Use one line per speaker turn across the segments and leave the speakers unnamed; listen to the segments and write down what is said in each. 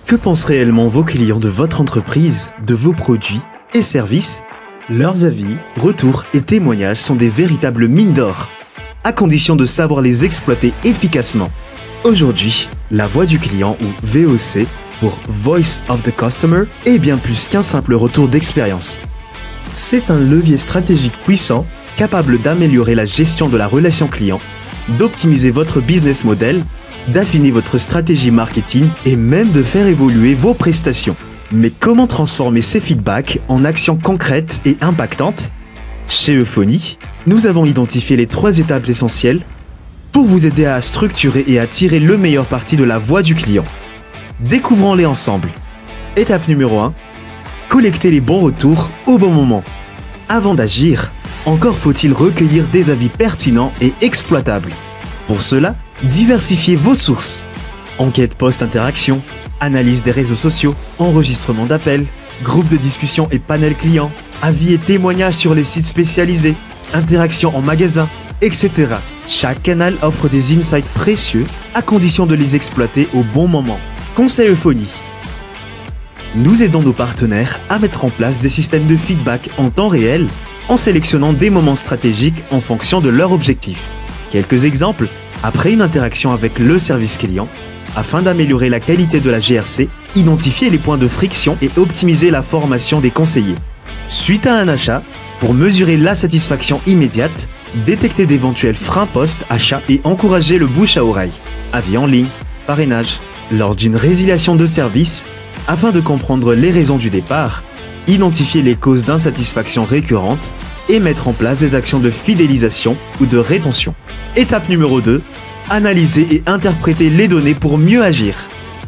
Que pensent réellement vos clients de votre entreprise, de vos produits et services? Leurs avis, retours et témoignages sont des véritables mines d'or, à condition de savoir les exploiter efficacement. Aujourd'hui, la voix du client ou VOC pour Voice of the Customer est bien plus qu'un simple retour d'expérience. C'est un levier stratégique puissant capable d'améliorer la gestion de la relation client, d'optimiser votre business model, d'affiner votre stratégie marketing et même de faire évoluer vos prestations. Mais comment transformer ces feedbacks en actions concrètes et impactantes? Chez Euphonie, nous avons identifié les 3 étapes essentielles pour vous aider à structurer et à tirer le meilleur parti de la voix du client. Découvrons-les ensemble. Étape numéro 1. Collecter les bons retours au bon moment. Avant d'agir, encore faut-il recueillir des avis pertinents et exploitables. Pour cela, diversifiez vos sources. Enquête post-interaction, analyse des réseaux sociaux, enregistrement d'appels, groupe de discussion et panel client, avis et témoignages sur les sites spécialisés, interactions en magasin, etc. Chaque canal offre des insights précieux à condition de les exploiter au bon moment. Conseil Euphonie. Nous aidons nos partenaires à mettre en place des systèmes de feedback en temps réel en sélectionnant des moments stratégiques en fonction de leur objectif. Quelques exemples. Après une interaction avec le service client, afin d'améliorer la qualité de la GRC, identifier les points de friction et optimiser la formation des conseillers. Suite à un achat, pour mesurer la satisfaction immédiate, détecter d'éventuels freins post-achat et encourager le bouche à oreille. Avis en ligne, parrainage. Lors d'une résiliation de service, afin de comprendre les raisons du départ, identifier les causes d'insatisfaction récurrentes et mettre en place des actions de fidélisation ou de rétention. Étape numéro 2. Analyser et interpréter les données pour mieux agir.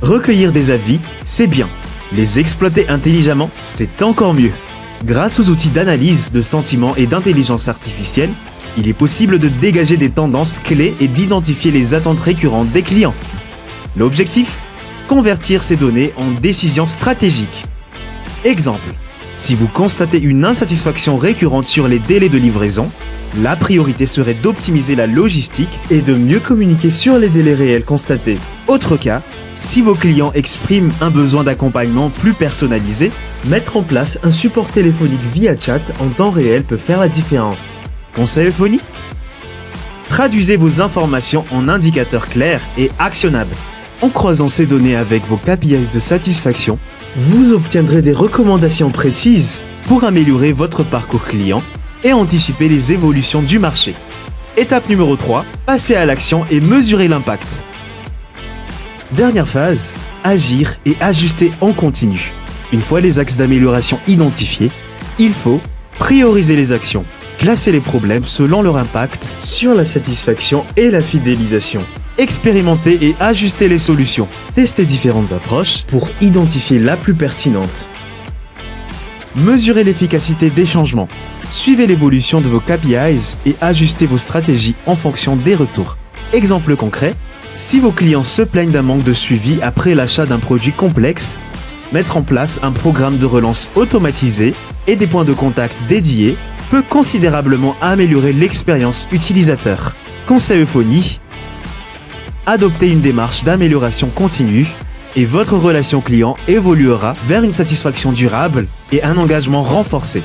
Recueillir des avis, c'est bien. Les exploiter intelligemment, c'est encore mieux. Grâce aux outils d'analyse, de sentiments et d'intelligence artificielle, il est possible de dégager des tendances clés et d'identifier les attentes récurrentes des clients. L'objectif? Convertir ces données en décisions stratégiques. Exemple. Si vous constatez une insatisfaction récurrente sur les délais de livraison, la priorité serait d'optimiser la logistique et de mieux communiquer sur les délais réels constatés. Autre cas, si vos clients expriment un besoin d'accompagnement plus personnalisé, mettre en place un support téléphonique via chat en temps réel peut faire la différence. Conseil Euphonie? Traduisez vos informations en indicateurs clairs et actionnables. En croisant ces données avec vos KPIs de satisfaction, vous obtiendrez des recommandations précises pour améliorer votre parcours client et anticiper les évolutions du marché. Étape numéro 3, passer à l'action et mesurer l'impact. Dernière phase, agir et ajuster en continu. Une fois les axes d'amélioration identifiés, il faut prioriser les actions, classer les problèmes selon leur impact sur la satisfaction et la fidélisation. Expérimenter et ajuster les solutions. Tester différentes approches pour identifier la plus pertinente. Mesurez l'efficacité des changements. Suivez l'évolution de vos KPIs et ajustez vos stratégies en fonction des retours. Exemple concret, si vos clients se plaignent d'un manque de suivi après l'achat d'un produit complexe, mettre en place un programme de relance automatisé et des points de contact dédiés peut considérablement améliorer l'expérience utilisateur. Conseil Euphonie. Adoptez une démarche d'amélioration continue et votre relation client évoluera vers une satisfaction durable et un engagement renforcé.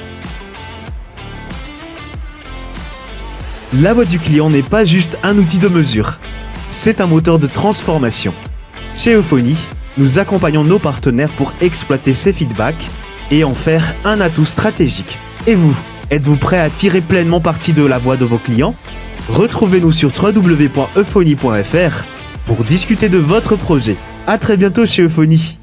La voix du client n'est pas juste un outil de mesure, c'est un moteur de transformation. Chez Euphonie, nous accompagnons nos partenaires pour exploiter ces feedbacks et en faire un atout stratégique. Et vous, êtes-vous prêt à tirer pleinement parti de la voix de vos clients? Retrouvez-nous sur www.euphonie.fr pour discuter de votre projet. À très bientôt chez Euphonie.